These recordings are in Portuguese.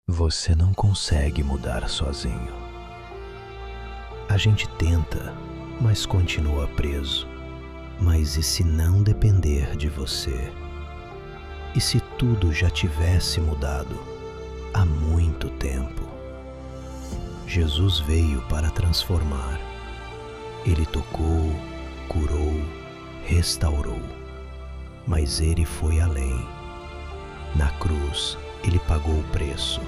Você não consegue mudar sozinho. A gente tenta, mas continua preso. Mas e se não depender de você? E se tudo já tivesse mudado há muito tempo? Jesus veio para transformar. Ele tocou, curou, restaurou. Mas ele foi além. Na cruz, ele pagou o preço.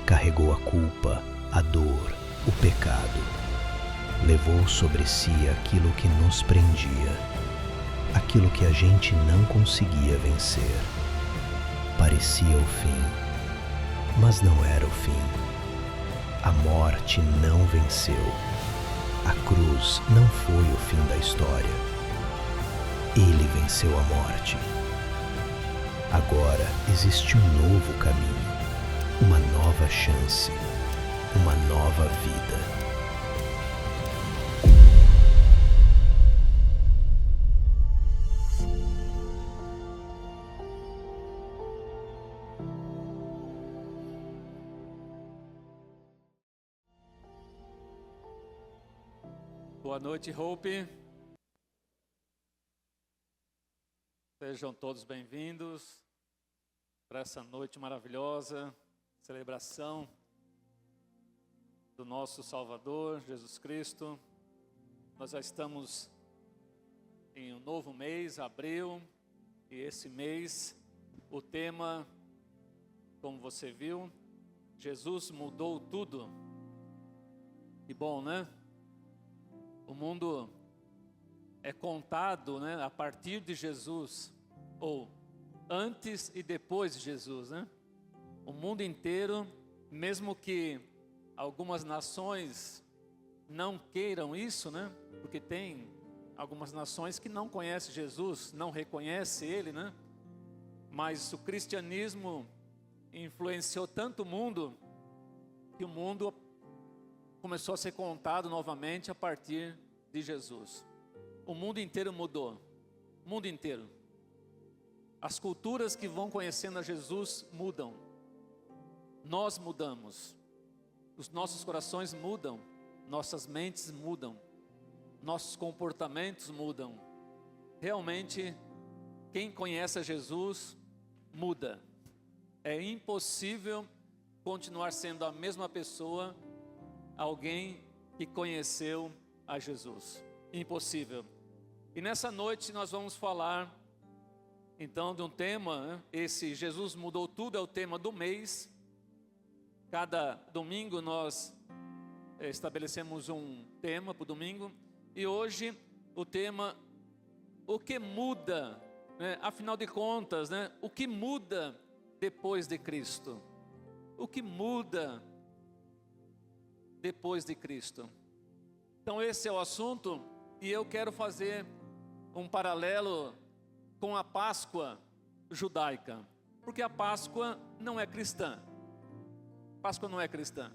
Carregou a culpa, a dor, o pecado. Levou sobre si aquilo que nos prendia, aquilo que a gente não conseguia vencer. Parecia o fim, mas não era o fim. A morte não venceu. A cruz não foi o fim da história. Ele venceu a morte. Agora existe um novo caminho, uma nova chance, uma nova vida. Boa noite, Hope. Sejam todos bem-vindos para essa noite maravilhosa, celebração do nosso Salvador, Jesus Cristo. Nós já estamos em um novo mês, abril, e esse mês o tema, como você viu, Jesus mudou tudo. Que bom, né? O mundo é contado, né, a partir de Jesus, ou antes e depois de Jesus, né? O mundo inteiro, mesmo que algumas nações não queiram isso, né? Porque tem algumas nações que não conhecem Jesus, não reconhecem Ele, né? Mas o cristianismo influenciou tanto o mundo, que o mundo começou a ser contado novamente a partir de Jesus. O mundo inteiro mudou, o mundo inteiro. As culturas que vão conhecendo a Jesus mudam. Nós mudamos. Os nossos corações mudam, nossas mentes mudam, nossos comportamentos mudam. Realmente, quem conhece a Jesus muda. É impossível continuar sendo a mesma pessoa alguém que conheceu a Jesus. Impossível. E nessa noite nós vamos falar então de um tema, né? Esse Jesus mudou tudo é o tema do mês. Cada domingo nós estabelecemos um tema para o domingo. E hoje o tema, o que muda, né? Afinal de contas, né? O que muda depois de Cristo? O que muda depois de Cristo? Então esse é o assunto, e eu quero fazer um paralelo com a Páscoa judaica, porque a Páscoa não é cristã. A Páscoa não é cristã.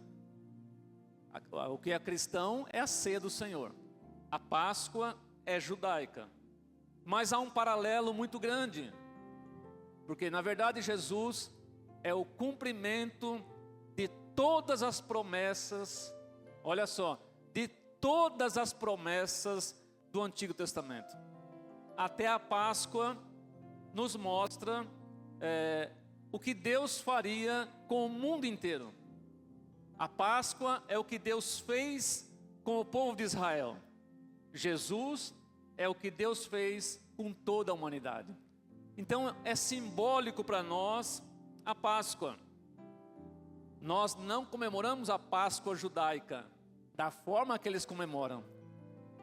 O que é cristão é a ceia do Senhor. A Páscoa é judaica. Mas há um paralelo muito grande, porque na verdade Jesus é o cumprimento de todas as promessas, olha só, de todas as promessas do Antigo Testamento. Até a Páscoa nos mostra o que Deus faria com o mundo inteiro. A Páscoa é o que Deus fez com o povo de Israel. Jesus é o que Deus fez com toda a humanidade. Então é simbólico para nós a Páscoa. Nós não comemoramos a Páscoa judaica da forma que eles comemoram.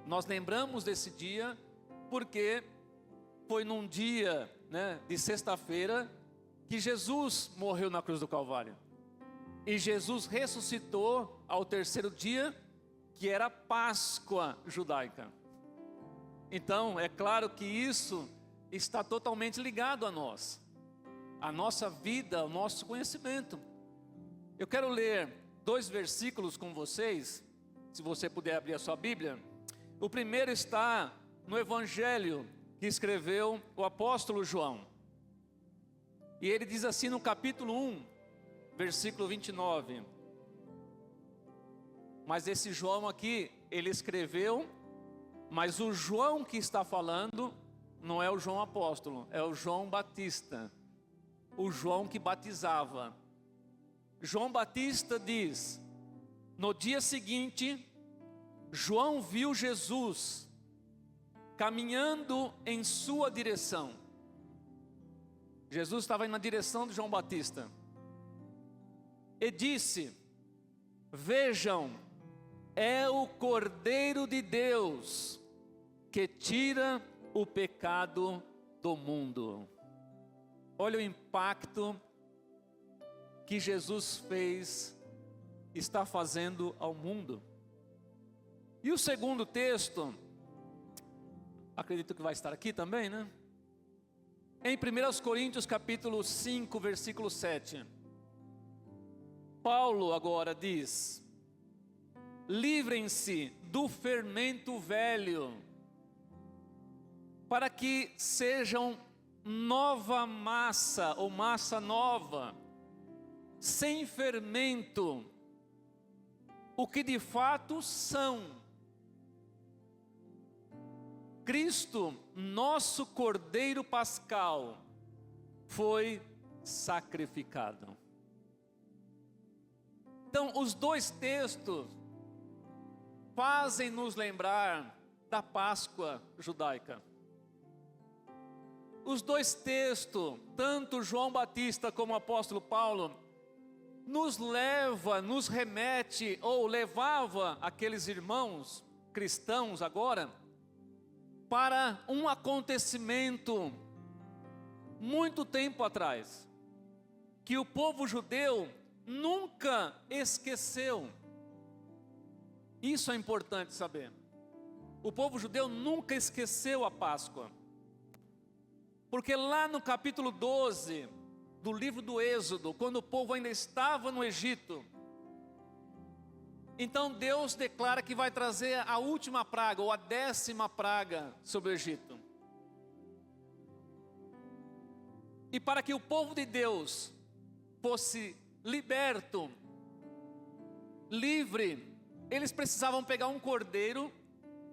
Nós lembramos desse dia porque foi num dia, né, de sexta-feira que Jesus morreu na cruz do Calvário. E Jesus ressuscitou ao terceiro dia, que era a Páscoa judaica. Então, é claro que isso está totalmente ligado a nós, a nossa vida, ao nosso conhecimento. Eu quero ler 2 versículos com vocês, se você puder abrir a sua Bíblia. O primeiro está no Evangelho que escreveu o apóstolo João. E ele diz assim no capítulo 1, versículo 29. Mas esse João aqui, ele escreveu, mas o João que está falando não é o João apóstolo, é o João Batista, o João que batizava. João Batista diz: no dia seguinte, João viu Jesus caminhando em sua direção. Jesus estava indo na direção de João Batista e disse: vejam, é o Cordeiro de Deus que tira o pecado do mundo. Olha o impacto que Jesus está fazendo ao mundo. E o segundo texto, acredito que vai estar aqui também, né? Em 1 Coríntios capítulo 5, versículo 7. Paulo agora diz: livrem-se do fermento velho, para que sejam nova massa, ou massa nova, sem fermento, o que de fato são. Cristo, nosso Cordeiro Pascal, foi sacrificado. Então, os dois textos fazem nos lembrar da Páscoa judaica. Os dois textos, tanto João Batista como o apóstolo Paulo, nos remete, ou levava aqueles irmãos cristãos agora, para um acontecimento muito tempo atrás, que o povo judeu nunca esqueceu. Isso é importante saber. O povo judeu nunca esqueceu a Páscoa, porque lá no capítulo 12 do livro do Êxodo, quando o povo ainda estava no Egito, então Deus declara que vai trazer a última praga, ou a 10ª praga sobre o Egito. E para que o povo de Deus fosse liberto, livre, eles precisavam pegar um cordeiro,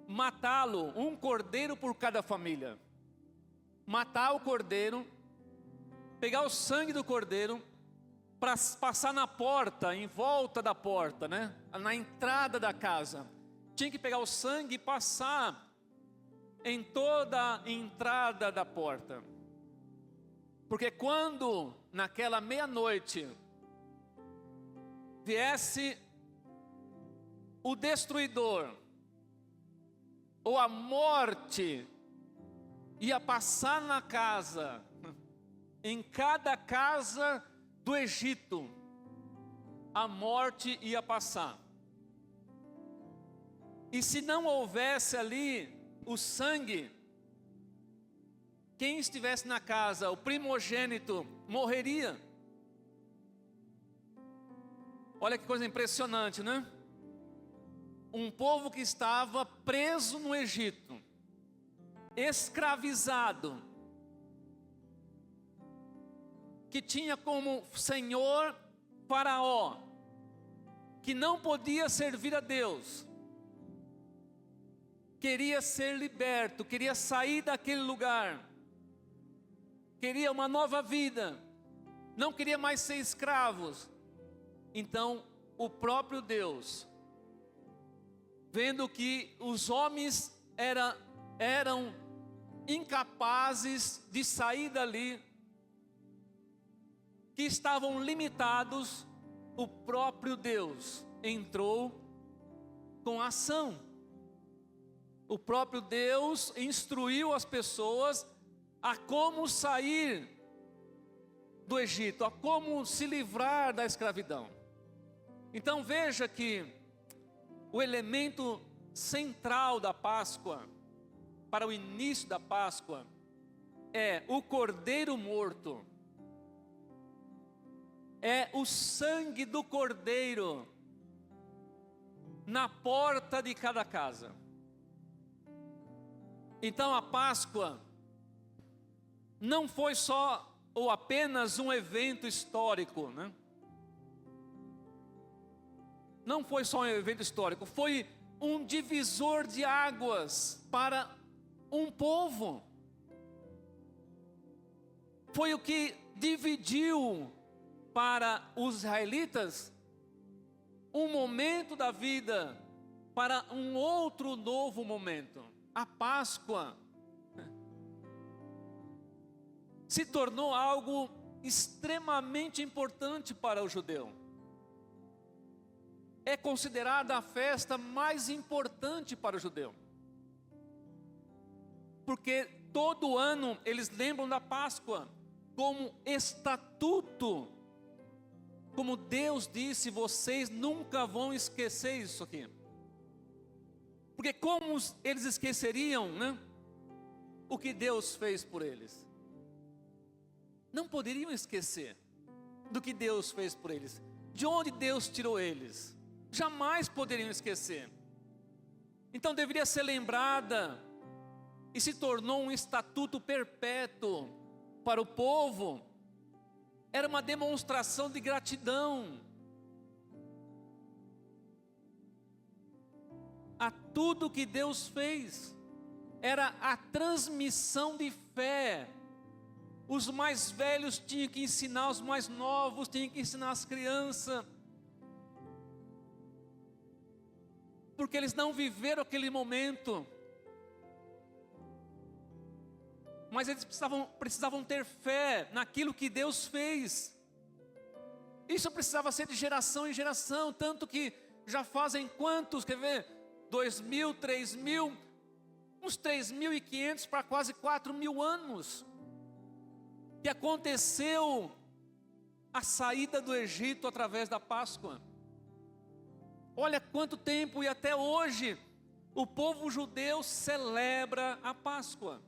matá-lo, um cordeiro por cada família. Matar o cordeiro, pegar o sangue do cordeiro, para passar na porta, em volta da porta, né? Na entrada da casa. Tinha que pegar o sangue e passar em toda a entrada da porta. Porque quando naquela meia-noite viesse o destruidor, ou a morte ia passar na casa, em cada casa do Egito, a morte ia passar. E se não houvesse ali o sangue, quem estivesse na casa, o primogênito, morreria. Olha que coisa impressionante, né? Um povo que estava preso no Egito, escravizado, que tinha como senhor Faraó, que não podia servir a Deus, queria ser liberto, queria sair daquele lugar, queria uma nova vida, não queria mais ser escravos. Então o próprio Deus, vendo que os homens eram incapazes de sair dali, que estavam limitados, o próprio Deus entrou com ação. O próprio Deus instruiu as pessoas a como sair do Egito, a como se livrar da escravidão. Então veja que o elemento central da Páscoa, para o início da Páscoa, é o cordeiro morto. É o sangue do cordeiro na porta de cada casa. Então a Páscoa não foi só ou apenas um evento histórico, né? não foi só um evento histórico, foi um divisor de águas para um povo. Foi o que dividiu para os israelitas um momento da vida para um outro novo momento. A Páscoa se tornou algo extremamente importante para o judeu. É considerada a festa mais importante para o judeu, porque todo ano eles lembram da Páscoa como estatuto, como Deus disse, vocês nunca vão esquecer isso aqui. Porque como eles esqueceriam, né, o que Deus fez por eles? Não poderiam esquecer do que Deus fez por eles, de onde Deus tirou eles. Jamais poderiam esquecer. Então deveria ser lembrada e se tornou um estatuto perpétuo para o povo. Era uma demonstração de gratidão a tudo que Deus fez. Era a transmissão de fé. Os mais velhos tinham que ensinar os mais novos, tinham que ensinar as crianças, porque eles não viveram aquele momento, mas eles precisavam ter fé naquilo que Deus fez. Isso precisava ser de geração em geração, tanto que já fazem quantos, quer ver? 2.000, 3.000, uns 3.500 para quase 4.000 anos, que aconteceu a saída do Egito através da Páscoa. Olha quanto tempo, e até hoje o povo judeu celebra a Páscoa,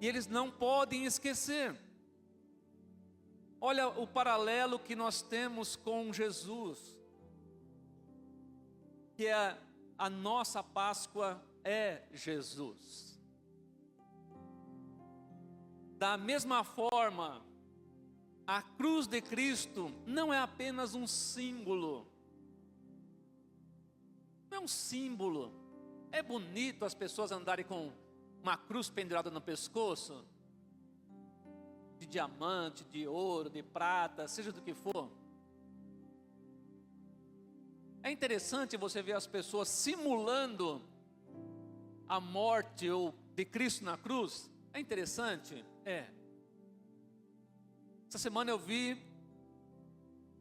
e eles não podem esquecer. Olha o paralelo que nós temos com Jesus, que a nossa Páscoa é Jesus. Da mesma forma, a cruz de Cristo não é apenas um símbolo. Não é um símbolo. É bonito as pessoas andarem com uma cruz pendurada no pescoço, de diamante, de ouro, de prata, seja do que for. É interessante você ver as pessoas simulando a morte ou de Cristo na cruz. É interessante? É. Essa semana eu vi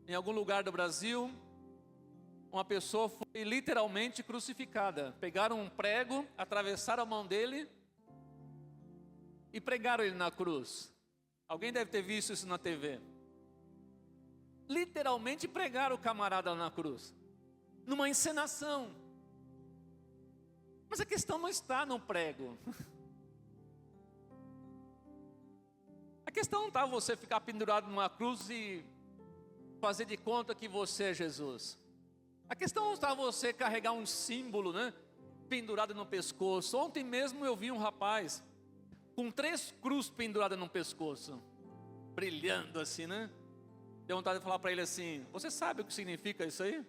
em algum lugar do Brasil uma pessoa foi literalmente crucificada. Pegaram um prego, atravessaram a mão dele e pregaram ele na cruz. Alguém deve ter visto isso na TV. Literalmente pregaram o camarada na cruz, numa encenação. Mas a questão não está no prego. A questão não está você ficar pendurado numa cruz e fazer de conta que você é Jesus. A questão não está você carregar um símbolo, né, pendurado no pescoço. Ontem mesmo eu vi um rapaz com 3 cruzes penduradas no pescoço, brilhando assim, né? Deu vontade de falar para ele assim: você sabe o que significa isso aí?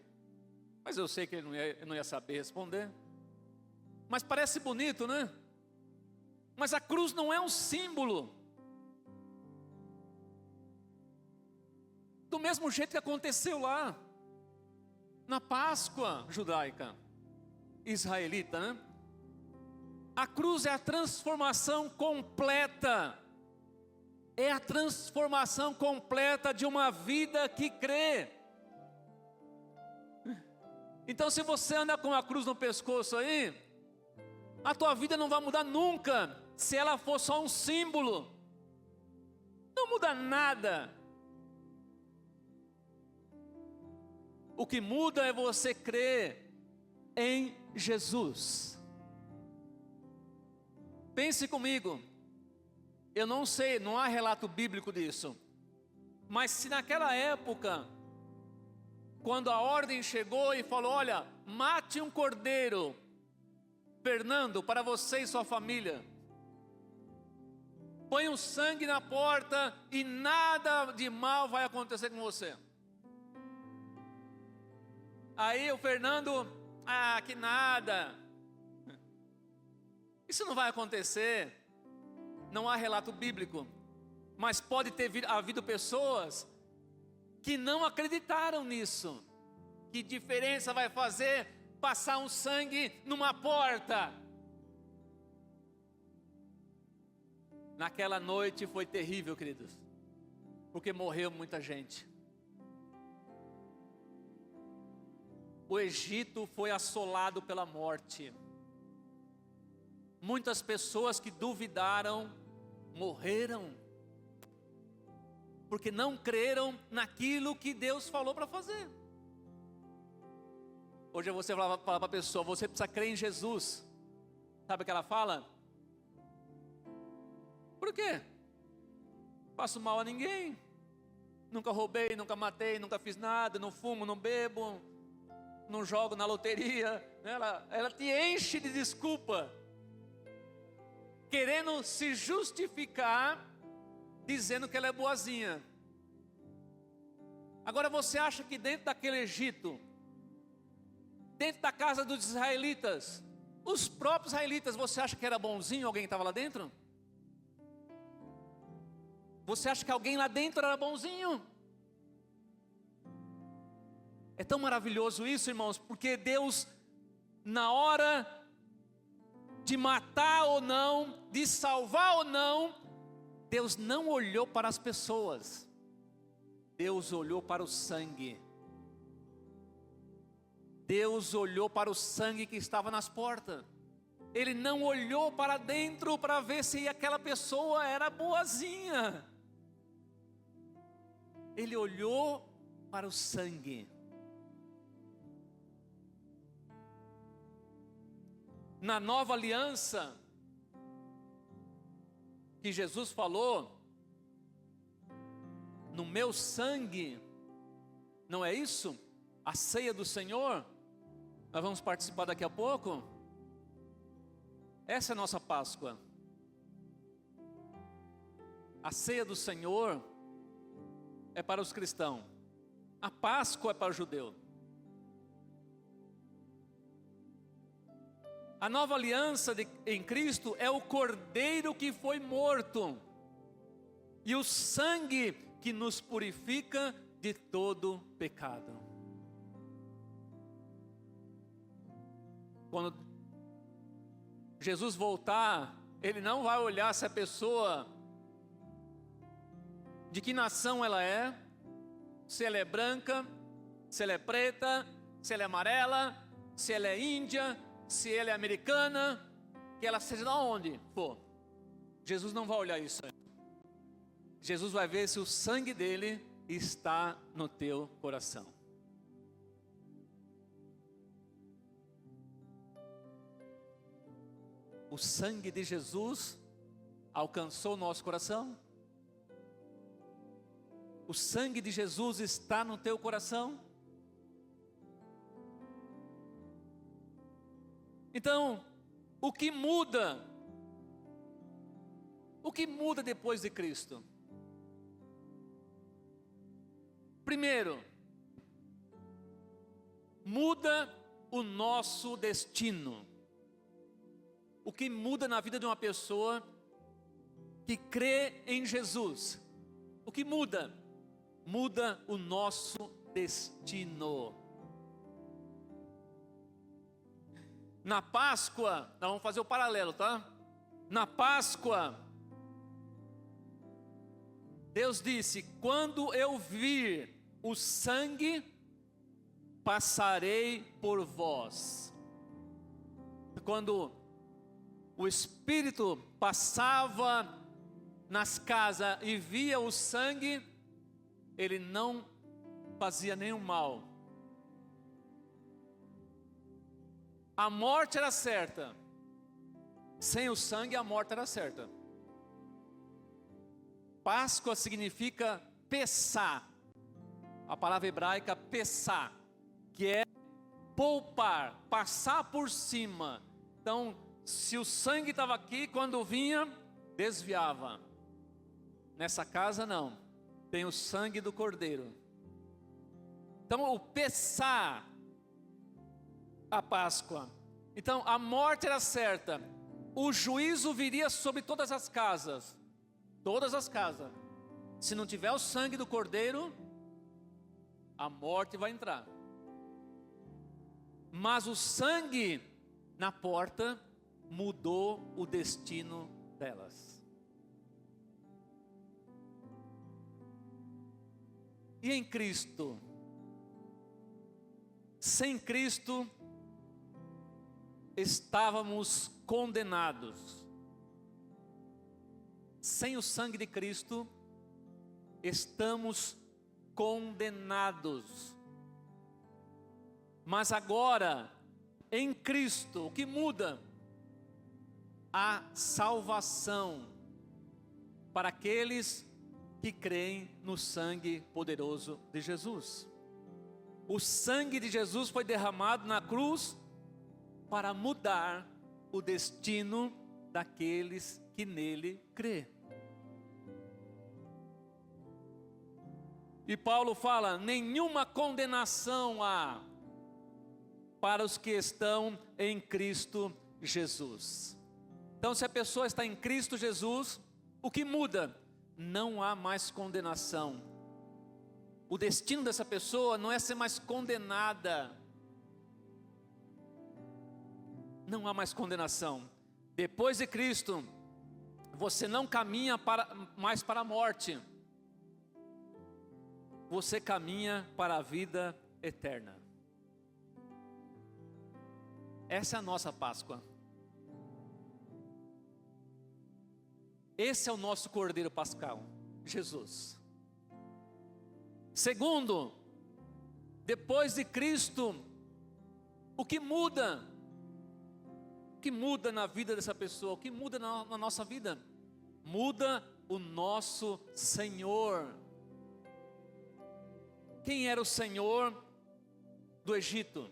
Mas eu sei que ele não ia saber responder. Mas parece bonito, né? Mas a cruz não é um símbolo. Do mesmo jeito que aconteceu lá na Páscoa judaica, israelita, né? A cruz é a transformação completa. É a transformação completa de uma vida que crê. Então, se você anda com a cruz no pescoço aí, a tua vida não vai mudar nunca, se ela for só um símbolo. Não muda nada. O que muda é você crer em Jesus. Pense comigo. Eu não sei, não há relato bíblico disso. Mas se naquela época, quando a ordem chegou e falou: olha, mate um cordeiro, Fernando, para você e sua família. Põe o sangue na porta e nada de mal vai acontecer com você. Aí o Fernando, que nada. Isso não vai acontecer. Não há relato bíblico. Mas pode ter havido pessoas que não acreditaram nisso. Que diferença vai fazer passar um sangue numa porta? Naquela noite foi terrível, queridos, porque morreu muita gente. O Egito foi assolado pela morte. Muitas pessoas que duvidaram morreram, porque não creram naquilo que Deus falou para fazer. Hoje você fala para a pessoa, você precisa crer em Jesus. Sabe o que ela fala? Por quê? Faço mal a ninguém. Nunca roubei, nunca matei, nunca fiz nada, não fumo, não bebo, não jogo na loteria. Ela te enche de desculpa, querendo se justificar, dizendo que ela é boazinha. Agora você acha que dentro daquele Egito, dentro da casa dos israelitas, os próprios israelitas, você acha que era bonzinho alguém que estava lá dentro? Você acha que alguém lá dentro era bonzinho? É tão maravilhoso isso, irmãos, porque Deus, na hora de matar ou não, de salvar ou não, Deus não olhou para as pessoas, Deus olhou para o sangue. Deus olhou para o sangue que estava nas portas. Ele não olhou para dentro para ver se aquela pessoa era boazinha. Ele olhou para o sangue. Na nova aliança que Jesus falou, no meu sangue, não é isso? A ceia do Senhor, nós vamos participar daqui a pouco. Essa é a nossa Páscoa. A ceia do Senhor é para os cristãos. A Páscoa é para o judeu. A nova aliança em Cristo é o Cordeiro que foi morto e o sangue que nos purifica de todo pecado. Quando Jesus voltar, Ele não vai olhar se a pessoa, de que nação ela é, se ela é branca, se ela é preta, se ela é amarela, se ela é índia, se ela é americana, que ela seja de onde for. Jesus não vai olhar isso. Jesus vai ver se o sangue dele está no teu coração. O sangue de Jesus alcançou o nosso coração? O sangue de Jesus está no teu coração? Então, o que muda? O que muda depois de Cristo? Primeiro, muda o nosso destino. O que muda na vida de uma pessoa que crê em Jesus? O que muda? Muda o nosso destino. Na Páscoa, nós vamos fazer o paralelo, tá? Na Páscoa, Deus disse: quando eu vir o sangue, passarei por vós. Quando o Espírito passava nas casas e via o sangue, ele não fazia nenhum mal. A morte era certa. Sem o sangue, a morte era certa. Páscoa significa pesar. A palavra hebraica pesar, que é poupar, passar por cima. Então, se o sangue estava aqui, quando vinha, desviava. Nessa casa não, tem o sangue do Cordeiro. Então o pesar a Páscoa. Então a morte era certa, o juízo viria sobre todas as casas. Todas as casas. Se não tiver o sangue do Cordeiro, a morte vai entrar. Mas o sangue na porta mudou o destino delas. E em Cristo? Sem Cristo, estávamos condenados. Sem o sangue de Cristo, estamos condenados. Mas agora, em Cristo, o que muda? A salvação para aqueles que creem no sangue poderoso de Jesus. O sangue de Jesus foi derramado na cruz para mudar o destino daqueles que nele crê. E Paulo fala: nenhuma condenação há para os que estão em Cristo Jesus. Então, se a pessoa está em Cristo Jesus, o que muda? Não há mais condenação. O destino dessa pessoa não é ser mais condenada. Não há mais condenação. Depois de Cristo, você não caminha mais para a morte. Você caminha para a vida eterna. Essa é a nossa Páscoa. Esse é o nosso Cordeiro Pascal, Jesus. Segundo, depois de Cristo, o que muda? O que muda na vida dessa pessoa? O que muda na nossa vida? Muda o nosso Senhor. Quem era o Senhor do Egito?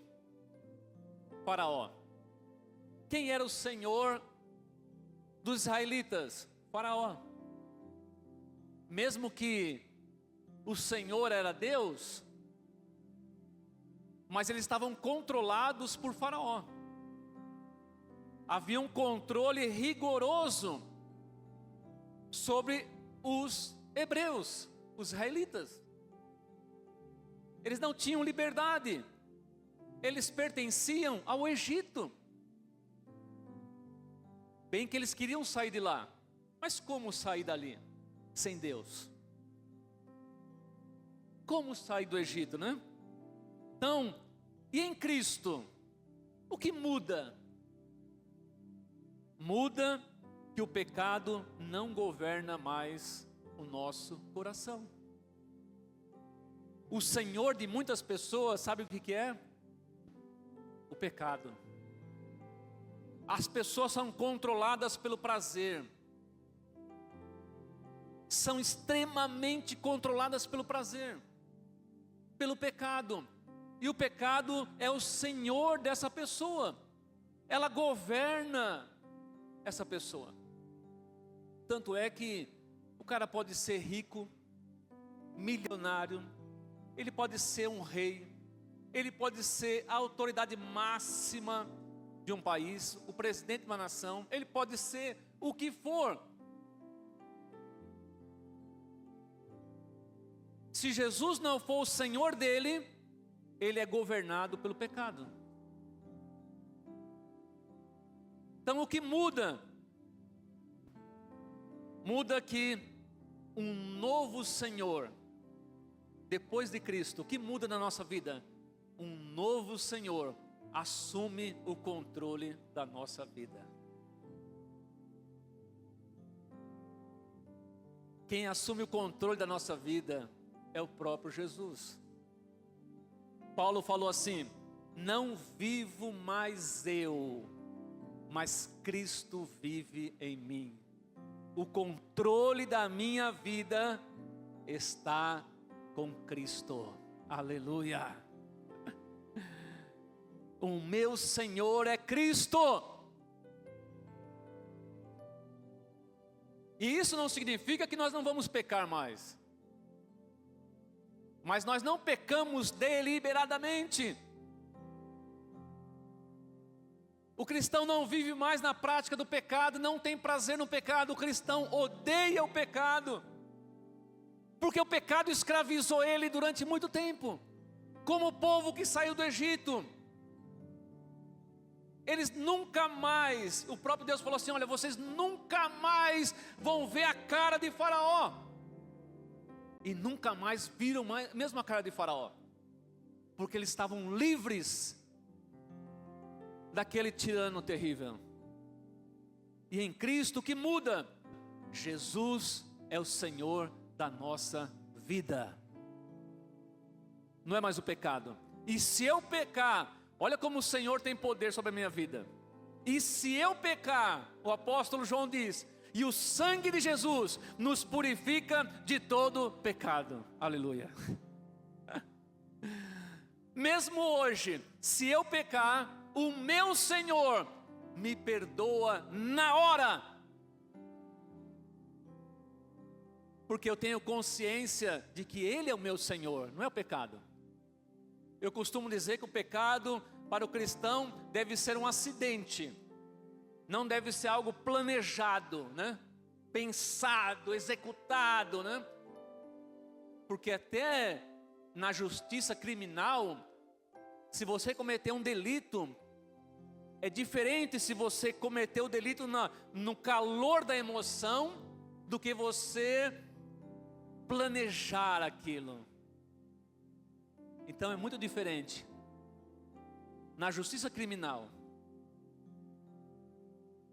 Faraó. Quem era o Senhor dos israelitas? Faraó. Mesmo que o Senhor era Deus, mas eles estavam controlados por Faraó. Havia um controle rigoroso sobre os hebreus, os israelitas. Eles não tinham liberdade. Eles pertenciam ao Egito. Bem que eles queriam sair de lá. Mas como sair dali? Sem Deus. Como sair do Egito, né? Então, e em Cristo? O que muda? Muda que o pecado não governa mais o nosso coração. O Senhor de muitas pessoas, sabe o que é? O pecado. As pessoas são controladas pelo prazer. São extremamente controladas pelo prazer, pelo pecado. E o pecado é o senhor dessa pessoa. Ela governa essa pessoa. Tanto é que o cara pode ser rico, milionário, ele pode ser um rei, ele pode ser a autoridade máxima de um país, o presidente de uma nação, ele pode ser o que for. Se Jesus não for o Senhor dele, ele é governado pelo pecado. Então o que muda? Muda que um novo Senhor, depois de Cristo, o que muda na nossa vida? Um novo Senhor assume o controle da nossa vida. Quem assume o controle da nossa vida é o próprio Jesus. Paulo falou assim: não vivo mais eu, mas Cristo vive em mim. O controle da minha vida está com Cristo. Aleluia. O meu Senhor é Cristo. E isso não significa que nós não vamos pecar mais. Mas nós não pecamos deliberadamente. O cristão não vive mais na prática do pecado, não tem prazer no pecado. O cristão odeia o pecado, porque o pecado escravizou ele durante muito tempo. Como o povo que saiu do Egito, eles nunca mais, o próprio Deus falou assim: olha, vocês nunca mais vão ver a cara de Faraó. E nunca mais viram mesmo a cara de Faraó, porque eles estavam livres daquele tirano terrível. E em Cristo, o que muda? Jesus é o Senhor da nossa vida. Não é mais o pecado. E se eu pecar, olha como o Senhor tem poder sobre a minha vida. E se eu pecar, o apóstolo João diz: e o sangue de Jesus nos purifica de todo pecado. Aleluia. Mesmo hoje, se eu pecar, o meu Senhor me perdoa na hora, porque eu tenho consciência de que Ele é o meu Senhor, não é o pecado. Eu costumo dizer que o pecado para o cristão deve ser um acidente, não deve ser algo planejado, né? Pensado, executado, né? Porque até na justiça criminal, se você cometer um delito, é diferente se você cometer o delito no calor da emoção, do que você planejar aquilo. Então é muito diferente. Na justiça criminal,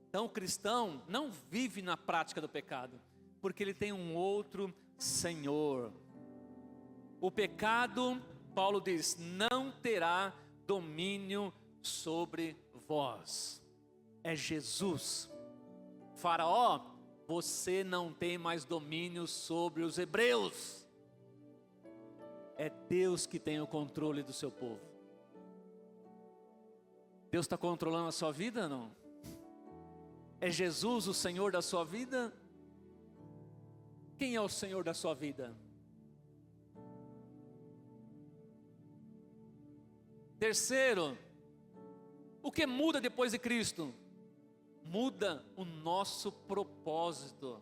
então o cristão não vive na prática do pecado, porque ele tem um outro Senhor. O pecado, Paulo diz, não terá domínio sobre vós. É Jesus. Faraó, você não tem mais domínio sobre os hebreus. É Deus que tem o controle do seu povo. Deus está controlando a sua vida ou não? É Jesus o Senhor da sua vida? Quem é o Senhor da sua vida? Terceiro, o que muda depois de Cristo? Muda o nosso propósito.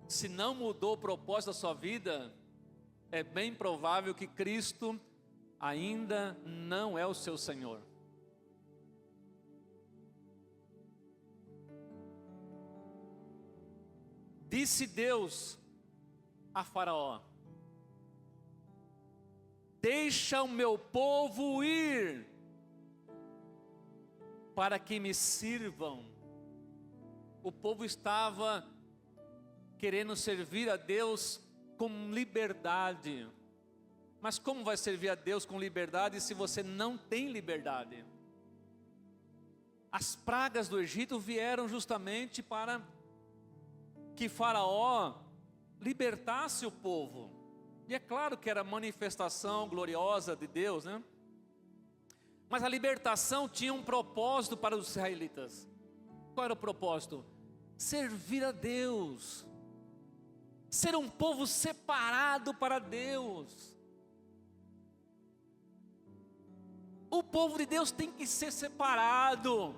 Se não mudou o propósito da sua vida, é bem provável que Cristo ainda não é o seu Senhor. Disse Deus a Faraó: deixa o meu povo ir, para que me sirvam. O povo estava querendo servir a Deus com liberdade. Mas como vai servir a Deus com liberdade se você não tem liberdade? As pragas do Egito vieram justamente para que Faraó libertasse o povo. E é claro que era a manifestação gloriosa de Deus, né? Mas a libertação tinha um propósito para os israelitas. Qual era o propósito? Servir a Deus. Ser um povo separado para Deus. O povo de Deus tem que ser separado.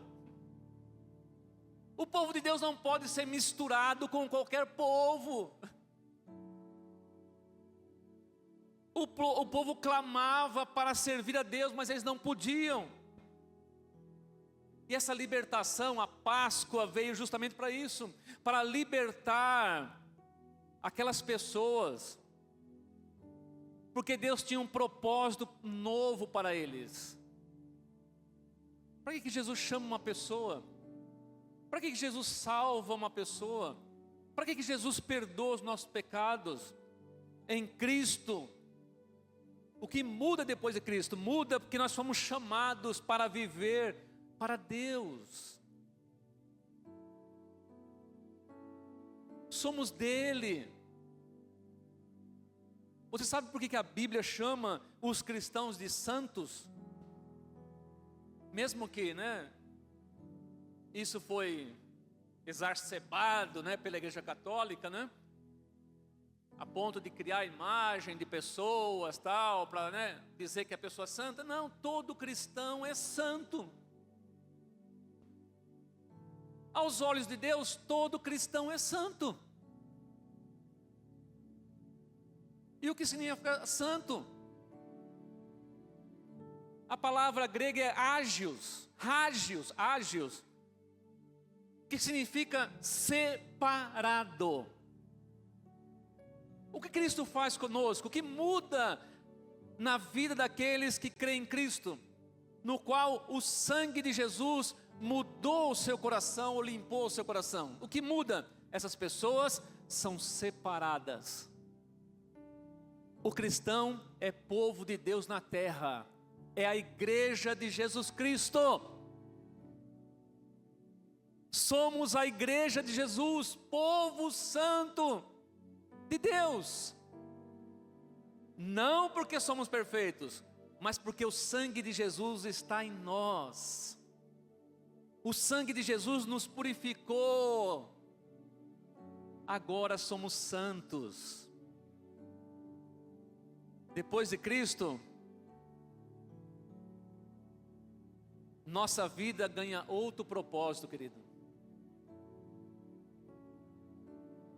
O povo de Deus não pode ser misturado com qualquer povo. O povo clamava para servir a Deus, mas eles não podiam. E essa libertação, a Páscoa, veio justamente para isso, para libertar aquelas pessoas, porque Deus tinha um propósito novo para eles. Para que Jesus chama uma pessoa? Para que Jesus salva uma pessoa? Para que Jesus perdoa os nossos pecados? Em Cristo. O que muda depois de Cristo? Muda porque nós fomos chamados para viver para Deus. Somos dele. Você sabe por que a Bíblia chama os cristãos de santos? Mesmo que, né, isso foi exacerbado, né, pela Igreja Católica, né? a ponto de criar imagem de pessoas, tal, para, né, dizer que a pessoa é santa. Não, todo cristão é santo. Aos olhos de Deus, todo cristão é santo. E o que significa santo? A palavra grega é ágios, que significa separado. O que Cristo faz conosco? O que muda na vida daqueles que creem em Cristo? No qual o sangue de Jesus mudou o seu coração ou limpou o seu coração. O que muda? Essas pessoas são separadas. O cristão é povo de Deus na terra. É a igreja de Jesus Cristo. Somos a igreja de Jesus, povo santo de Deus. Não porque somos perfeitos, mas porque o sangue de Jesus está em nós. O sangue de Jesus nos purificou. Agora somos santos. Depois de Cristo, nossa vida ganha outro propósito, querido.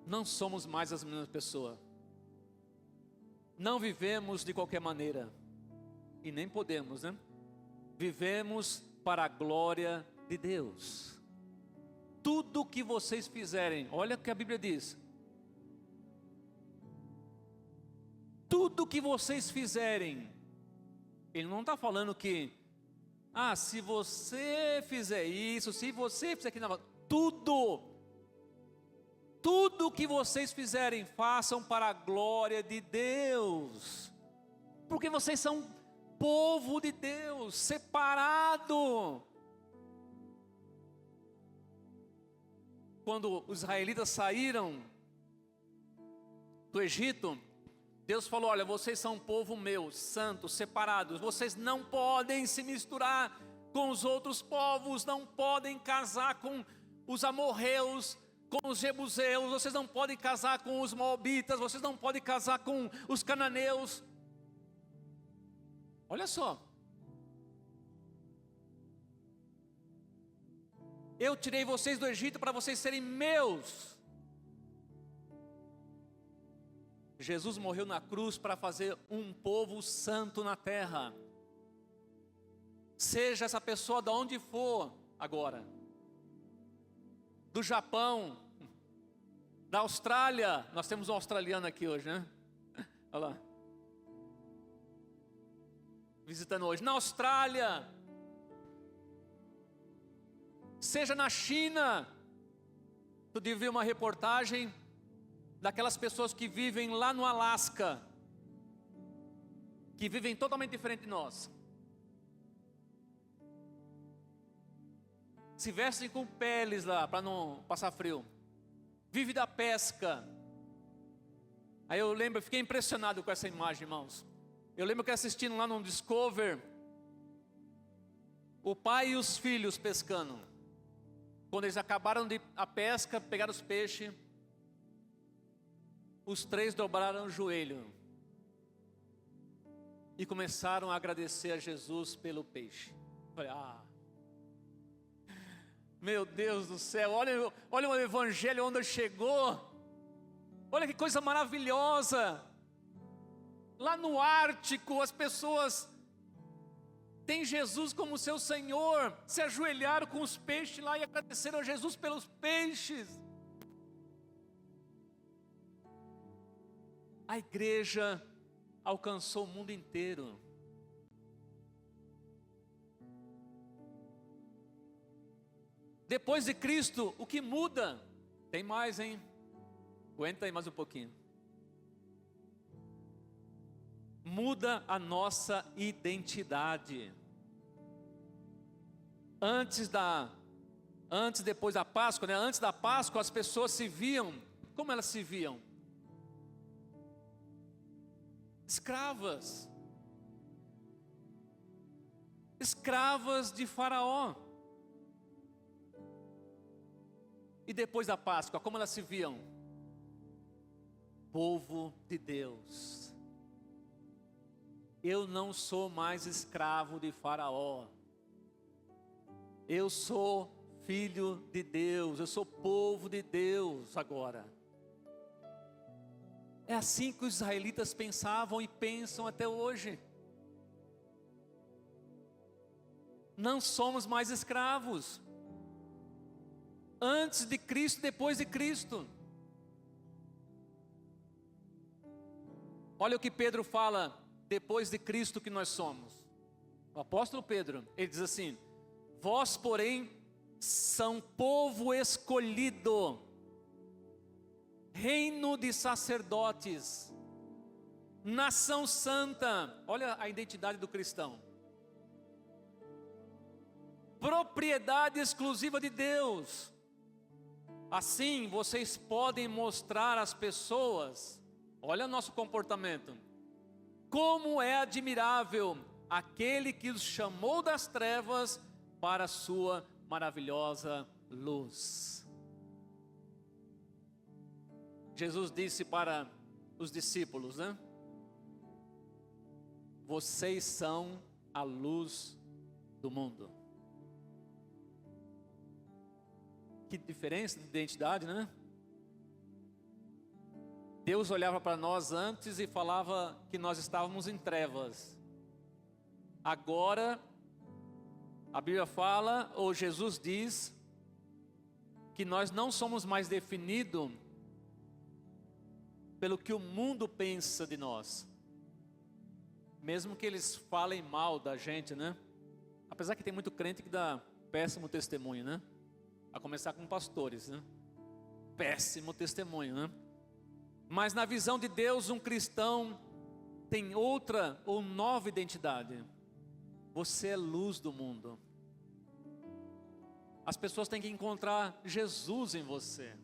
Não somos mais as mesmas pessoas. Não vivemos de qualquer maneira. E nem podemos, né? Vivemos para a glória de Deus. Tudo que vocês fizerem, olha o que a Bíblia diz. Tudo que vocês fizerem, ele não está falando que, se você fizer isso, se você fizer aquilo, tudo que vocês fizerem, façam para a glória de Deus, porque vocês são povo de Deus, separado. Quando os israelitas saíram do Egito, Deus falou: olha, vocês são um povo meu, santo, separados. Vocês não podem se misturar com os outros povos, não podem casar com os amorreus, com os jebuseus, vocês não podem casar com os moabitas, vocês não podem casar com os cananeus. Olha só. Eu tirei vocês do Egito para vocês serem meus. Jesus morreu na cruz para fazer um povo santo na terra. Seja essa pessoa de onde for agora, do Japão, da Austrália, nós temos um australiano aqui hoje, né? Olha lá, visitando hoje, na Austrália, seja na China. Tu devia ver uma reportagem daquelas pessoas que vivem lá no Alasca, que vivem totalmente diferente de nós, se vestem com peles lá para não passar frio, vive da pesca. Aí eu lembro, eu fiquei impressionado com essa imagem, irmãos. Eu lembro que assistindo lá no Discover, o pai e os filhos pescando. Quando eles acabaram a pesca, pegaram os peixes, os três dobraram o joelho e começaram a agradecer a Jesus pelo peixe. Eu falei: meu Deus do céu, olha o evangelho onde chegou. Olha que coisa maravilhosa. Lá no Ártico, as pessoas têm Jesus como seu Senhor, se ajoelharam com os peixes lá e agradeceram a Jesus pelos peixes. A igreja alcançou o mundo inteiro. Depois de Cristo, o que muda? Tem mais, hein? Aguenta aí mais um pouquinho. Muda a nossa identidade. Depois da Páscoa, né? Antes da Páscoa, as pessoas se viam. Como elas se viam? Escravas. Escravas de Faraó. E depois da Páscoa, como elas se viam? povo de Deus. Eu não sou mais escravo de Faraó. Eu sou filho de Deus, eu sou povo de Deus agora. É assim que os israelitas pensavam e pensam até hoje. Não somos mais escravos. Antes de Cristo, depois de Cristo. Olha o que Pedro fala depois de Cristo que nós somos. O apóstolo Pedro, ele diz assim: vós, porém, são povo escolhido, reino de sacerdotes, nação santa. Olha a identidade do cristão. Propriedade exclusiva de Deus. Assim vocês podem mostrar às pessoas, olha nosso comportamento, como é admirável aquele que os chamou das trevas para a sua maravilhosa luz. Jesus disse para os discípulos, né? Vocês são a luz do mundo. Que diferença de identidade, né? Deus olhava para nós antes e falava que nós estávamos em trevas. Agora, a Bíblia fala, ou Jesus diz, que nós não somos mais definidos pelo que o mundo pensa de nós. Mesmo que eles falem mal da gente, né? Apesar que tem muito crente que dá péssimo testemunho, né? A começar com pastores, né? Péssimo testemunho, né? Mas na visão de Deus, um cristão tem outra ou nova identidade. Você é luz do mundo. As pessoas têm que encontrar Jesus em você.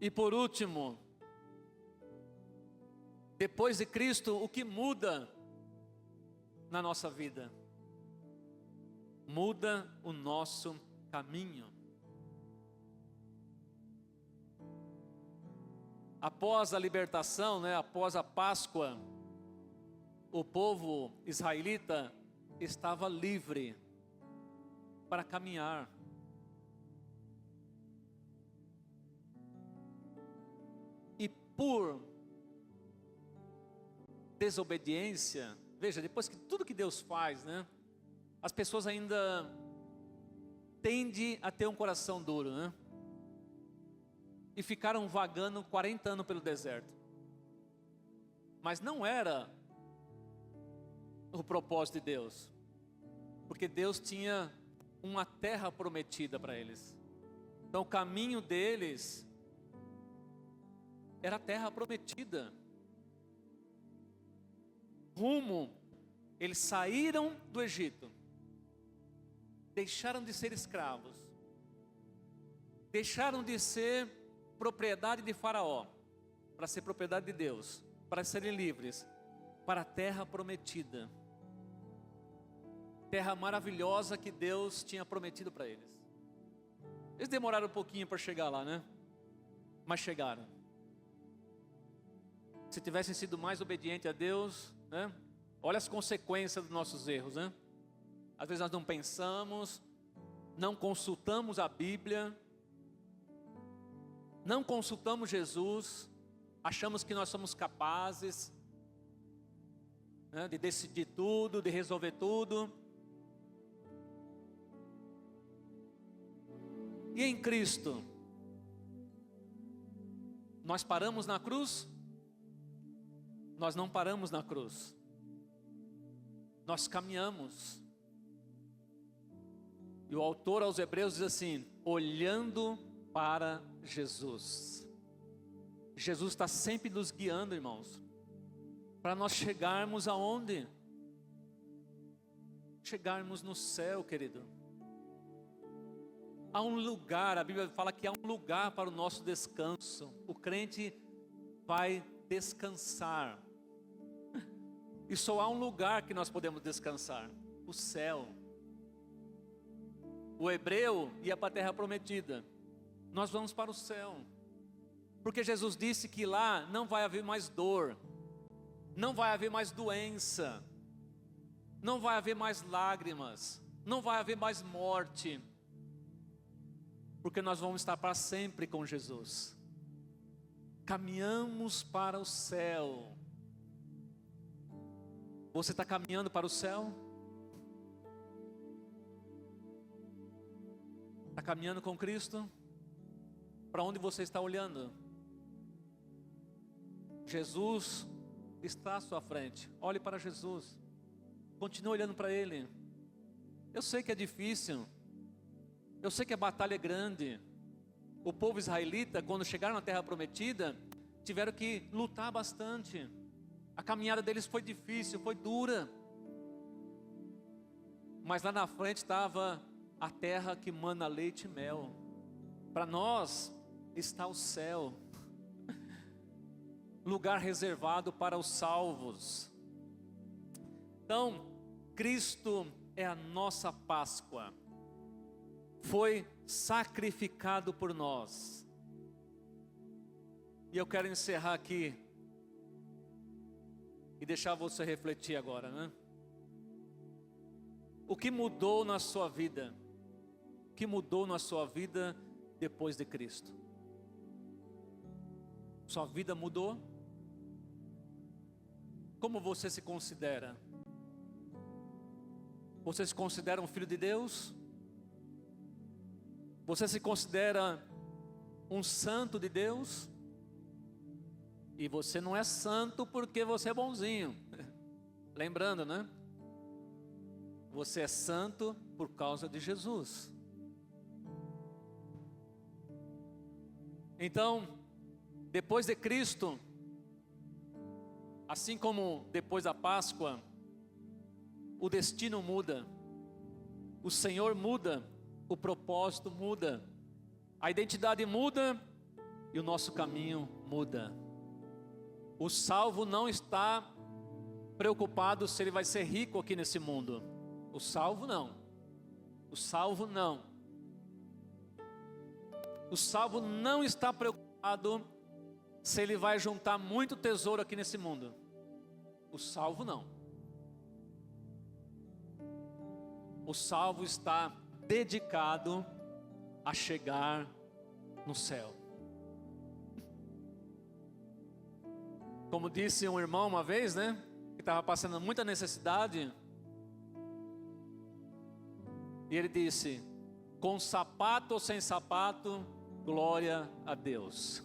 E por último, depois de Cristo, o que muda na nossa vida? Muda o nosso caminho. Após a libertação, né, após a Páscoa, o povo israelita estava livre para caminhar. E por desobediência, veja, depois que tudo que Deus faz, né? As pessoas ainda tendem a ter um coração duro, né? E ficaram vagando 40 anos pelo deserto. Mas não era o propósito de Deus. Porque Deus tinha uma terra prometida para eles. Então o caminho deles era a terra prometida. Eles saíram do Egito. Deixaram de ser escravos, deixaram de ser propriedade de Faraó, para ser propriedade de Deus, para serem livres, para a terra prometida, terra maravilhosa que Deus tinha prometido para eles. Eles demoraram um pouquinho para chegar lá, né? Mas chegaram. Se tivessem sido mais obedientes a Deus, né? Olha as consequências dos nossos erros, né? Às vezes nós não pensamos, não consultamos a Bíblia, não consultamos Jesus, achamos que nós somos capazes, né, de decidir tudo, de resolver tudo. E em Cristo, nós paramos na cruz? Nós não paramos na cruz, nós caminhamos. E o autor aos Hebreus diz assim: olhando para Jesus. Jesus está sempre nos guiando, irmãos, para nós chegarmos aonde? Chegarmos no céu, querido. Há um lugar, a Bíblia fala que há um lugar para o nosso descanso. O crente vai descansar. E só há um lugar que nós podemos descansar: o céu. O hebreu ia para a terra prometida, nós vamos para o céu. Porque Jesus disse que lá não vai haver mais dor, não vai haver mais doença, não vai haver mais lágrimas, não vai haver mais morte, porque nós vamos estar para sempre com Jesus. Caminhamos para o céu. Você está caminhando para o céu? Está caminhando com Cristo? Para onde você está olhando? Jesus está à sua frente. Olhe para Jesus. Continue olhando para Ele. Eu sei que é difícil. Eu sei que a batalha é grande. O povo israelita, quando chegaram na terra prometida, tiveram que lutar bastante. A caminhada deles foi difícil, foi dura. Mas lá na frente estava a terra que mana leite e mel. Para nós está o céu, lugar reservado para os salvos. Então, Cristo é a nossa Páscoa. Foi sacrificado por nós. E eu quero encerrar aqui e deixar você refletir agora, né? O que mudou na sua vida? O que mudou na sua vida depois de Cristo? Sua vida mudou? Como você se considera? Você se considera um filho de Deus? Você se considera um santo de Deus? E você não é santo porque você é bonzinho. Lembrando, né? Você é santo por causa de Jesus. Então, depois de Cristo, assim como depois da Páscoa, o destino muda, o Senhor muda, o propósito muda, a identidade muda e o nosso caminho muda. O salvo não está preocupado se ele vai ser rico aqui nesse mundo. O salvo não. O salvo não. O salvo não está preocupado se ele vai juntar muito tesouro aqui nesse mundo. O salvo não. O salvo está dedicado a chegar no céu. Como disse um irmão uma vez, né? Que estava passando muita necessidade. E ele disse: com sapato ou sem sapato, glória a Deus.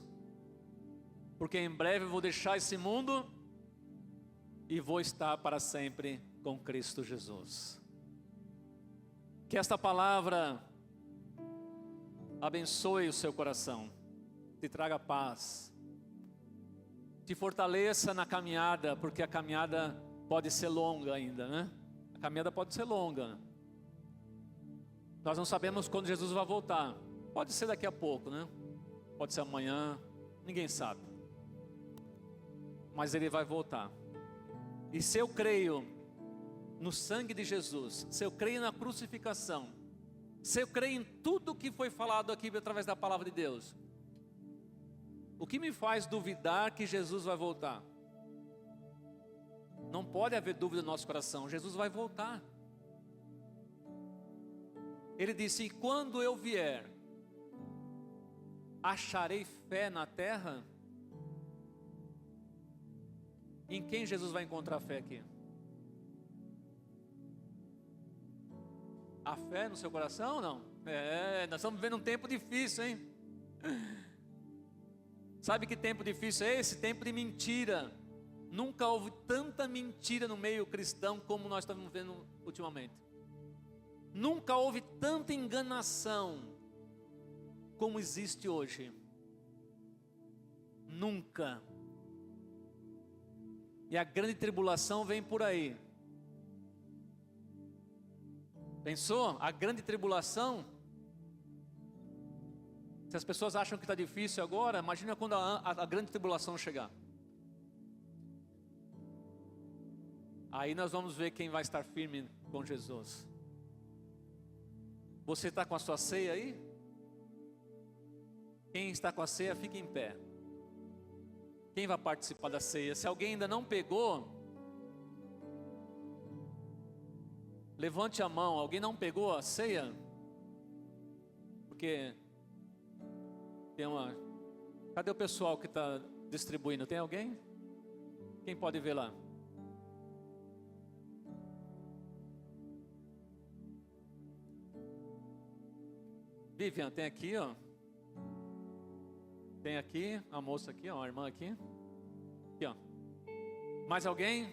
Porque em breve eu vou deixar esse mundo e vou estar para sempre com Cristo Jesus. Que esta palavra abençoe o seu coração, te traga paz, te fortaleça na caminhada, porque a caminhada pode ser longa ainda, né? A caminhada pode ser longa. Nós não sabemos quando Jesus vai voltar. Pode ser daqui a pouco, né? Pode ser amanhã, ninguém sabe. Mas Ele vai voltar. E se eu creio no sangue de Jesus, se eu creio na crucificação, se eu creio em tudo que foi falado aqui através da palavra de Deus, o que me faz duvidar que Jesus vai voltar? Não pode haver dúvida no nosso coração. Jesus vai voltar. Ele disse: e quando eu vier, acharei fé na terra? Em quem Jesus vai encontrar fé aqui? A fé no seu coração ou não? Nós estamos vivendo um tempo difícil, hein? Sabe que tempo difícil é esse? Tempo de mentira. Nunca houve tanta mentira no meio cristão como nós estamos vendo ultimamente. Nunca houve tanta enganação como existe hoje. Nunca. E a grande tribulação vem por aí. Pensou? A grande tribulação. Se as pessoas acham que está difícil agora, imagina quando a grande tribulação chegar. Aí nós vamos ver quem vai estar firme com Jesus. Você está com a sua ceia aí? Quem está com a ceia, fique em pé. Quem vai participar da ceia? Se alguém ainda não pegou, levante a mão. Alguém não pegou a ceia? Porque tem uma... Cadê o pessoal que está distribuindo? Tem alguém? Quem pode ver lá? Vivian, tem aqui, ó. Tem aqui, a moça aqui, ó, a irmã aqui. Aqui, ó. Mais alguém?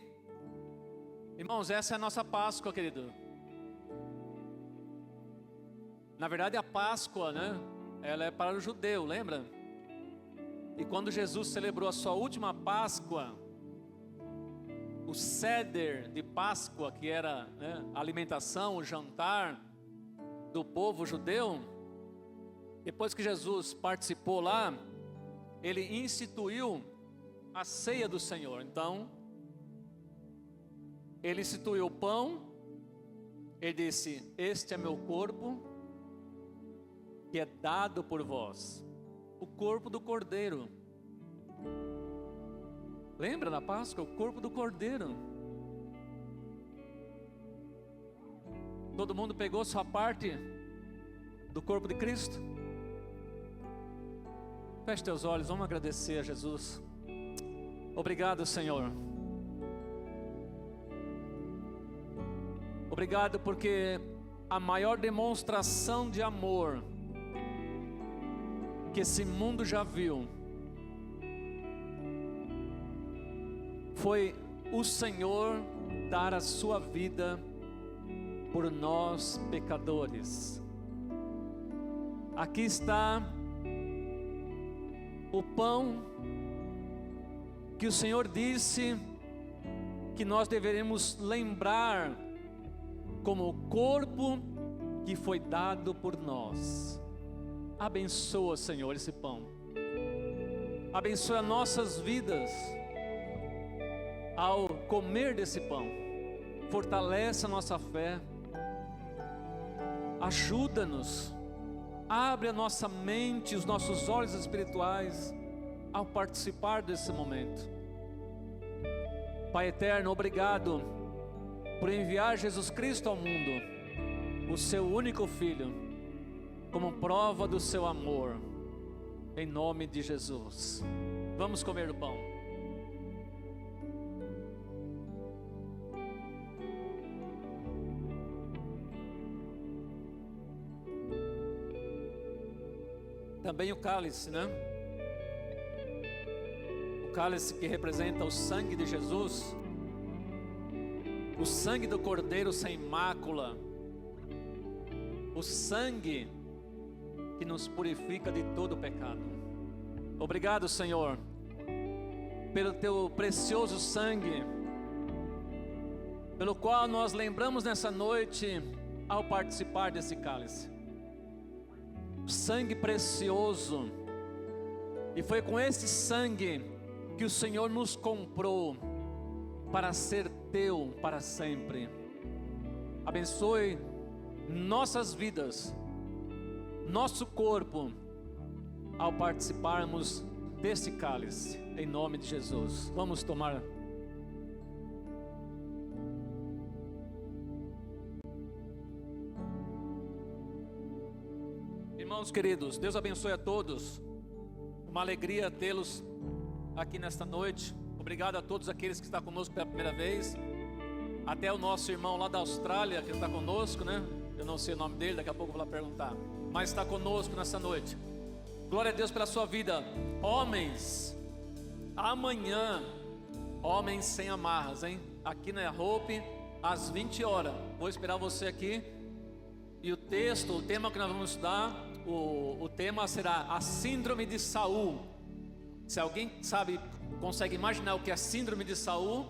Irmãos, essa é a nossa Páscoa, querido. Na verdade, a Páscoa, né? Ela é para o judeu, lembra? E quando Jesus celebrou a sua última Páscoa, o Seder de Páscoa, que era, né, a alimentação, o jantar do povo judeu, depois que Jesus participou lá, ele instituiu a ceia do Senhor. Então, ele instituiu o pão, ele disse: este é meu corpo, que é dado por vós, o corpo do Cordeiro. Lembra da Páscoa? O corpo do Cordeiro. Todo mundo pegou sua parte do corpo de Cristo? Feche teus olhos, vamos agradecer a Jesus. Obrigado, Senhor. Obrigado porque a maior demonstração de amor que esse mundo já viu foi o Senhor dar a sua vida por nós pecadores. Aqui está o pão que o Senhor disse que nós deveremos lembrar como o corpo que foi dado por nós. Abençoa, Senhor, esse pão. Abençoa nossas vidas ao comer desse pão. Fortalece a nossa fé. Ajuda-nos. Abre a nossa mente, os nossos olhos espirituais ao participar desse momento. Pai eterno, obrigado por enviar Jesus Cristo ao mundo, o seu único Filho, como prova do seu amor, em nome de Jesus. Vamos comer o pão. Também o cálice, né? O cálice que representa o sangue de Jesus, o sangue do Cordeiro sem mácula, o sangue que nos purifica de todo pecado. Obrigado, Senhor, pelo teu precioso sangue, pelo qual nós lembramos nessa noite ao participar desse cálice. Sangue precioso, e foi com esse sangue que o Senhor nos comprou para ser teu para sempre. Abençoe nossas vidas, nosso corpo, ao participarmos desse cálice, em nome de Jesus. Vamos tomar. Irmãos queridos, Deus abençoe a todos. Uma alegria tê-los aqui nesta noite. Obrigado a todos aqueles que estão conosco pela primeira vez. Até o nosso irmão lá da Austrália que está conosco, né? Eu não sei o nome dele, daqui a pouco eu vou lá perguntar. Mas está conosco nessa noite. Glória a Deus pela sua vida. Homens, amanhã, homens sem amarras, hein? Aqui na Hope, às 20 horas. Vou esperar você aqui. E o texto, o tema que nós vamos estudar, o tema será a síndrome de Saul. Se alguém sabe, consegue imaginar o que é a síndrome de Saul,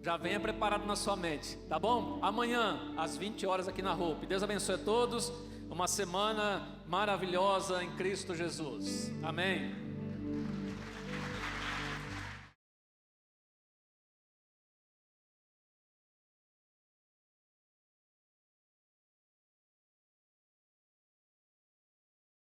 já venha preparado na sua mente, tá bom? Amanhã, às 20 horas aqui na Hope. Deus abençoe a todos. Uma semana maravilhosa em Cristo Jesus. Amém.